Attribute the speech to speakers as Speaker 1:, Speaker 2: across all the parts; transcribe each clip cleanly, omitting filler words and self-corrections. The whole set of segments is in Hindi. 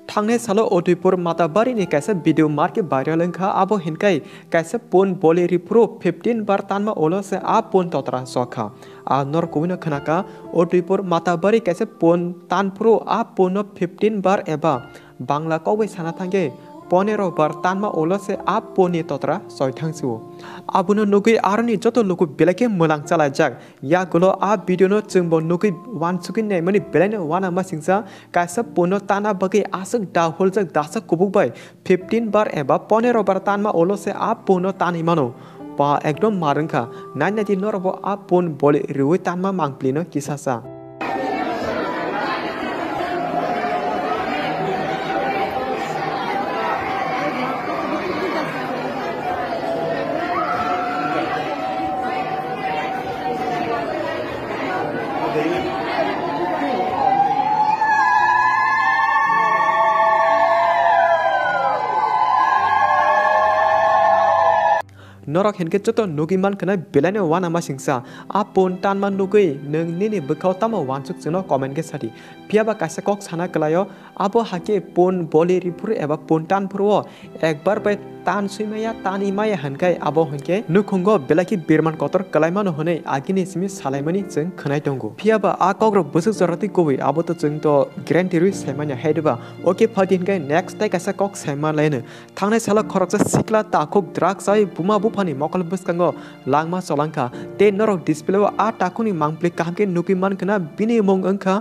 Speaker 1: थांनाय सालो उदयपुर माताबारी नि कैसे वीडियो मार के वायरल अंखा आबो हिनकाई कैसे पोन बोले रिप्रो 15 बार तानमा ओलो से आ पोन तोतरा सोखा आ नर कोविनो खनाका उदयपुर माताबारी कैसे पोन तान प्रो आ पोनो 15 बार एबा बांग्ला कौवे साना थांगे 15 बार तानमा ओलो से आ पोनी तोतरा सोयथांसु आबुनो नुगै आरनि जतो लुकु बेलेके मोलां चला जाक या गुलो आ वीडियो नो जोंबो नुगै वान सुकिन नै मनि बेलेने वाना मासिंसा कासे पोनो ताना बगे आसक दाहोल जक दासक कुबुबाय 15 बार एबा 15 बार तानमा ओलो से आ पोनो तानि मानो पा एकदम मारंखा नाइनाति नरबो आ पोन बोले रिवै तानमा मांगप्लिनो किसासा नरक हेनके जतो नुगिमान खना बेलाने वाना मासिंसा आ पोन तानमा नुगै नों निनि बखाव तामा वानसुक जनो कमेन्ट के साथि पियाबा कासे कक साना कलायो आबो हाके पोन बोले रिपुर एबा पोन तान पुरो एक बार बाय तान सुइमाया तानि माया हनकाय आबो हनके नुखुंगो बेलाकी बिरमान कतर कलायमानो हनै आगिनि सिमि सालायमानि जों खोनाय दंगो पियाबा आ कग्र बसुक जरति कोबै आबो तो जों तो ग्रेन्टेरि सायमाया हेदबा ओके फादिनकाय नेक्स्ट टाइ कासे कक सायमा लायनो थांनाय साला खरकसा सिक्ला ताखुक द्रागसाय बुमा बुफानि मकल बस्कांगो लांमा चलांखा ते नरक डिस्प्लेवा आ टाकुनि मांगप्ले कामके नुकिमान खना बिनि मंग अंखा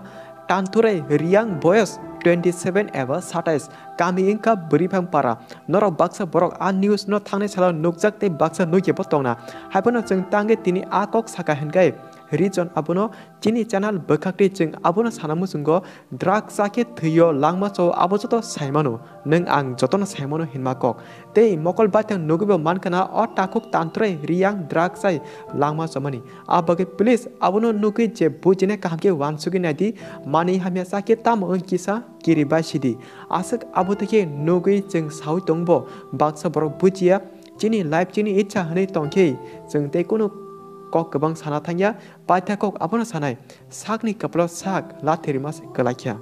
Speaker 1: तानथुरै रियां बयस 27 एबा 27 कामी इंका बरिफां पारा नरक बाक्सा बरक आ न्यूज न थांनाय साला नुकजाक ते बाक्सा नुकेबो तंगना हायबनो जों तांगे तिनि आ कक साका हेनगाय रिजन आबनो चिनि चैनल बखाकटे जों आबनो सानामु जोंगो ड्राग साके थैयो लांमा चौ आबो जतो सायमानो नों आं जतन सायमानो हिनमा कक ते मकल बाथां नुगबो मानखाना अ टाकुक तानत्रै रियां ड्राग साय लांमा चमानि आ बगे प्लीज आबनो नुकै जे बुजिने कामके वानसुगि नादि मानि हामिया साके ताम किसा किरिबासिदि आसक आबोतके नुगै जों साउ तंबो बाक्सा बरक बुजिया चिनि लाइफ चिनि इच्छा हनै तंखे जों ते कुनु कक गोबां साना थांया पाइथा कक आबनो सानाय साकनि कपल साक लाथेरि मासे गलाखिया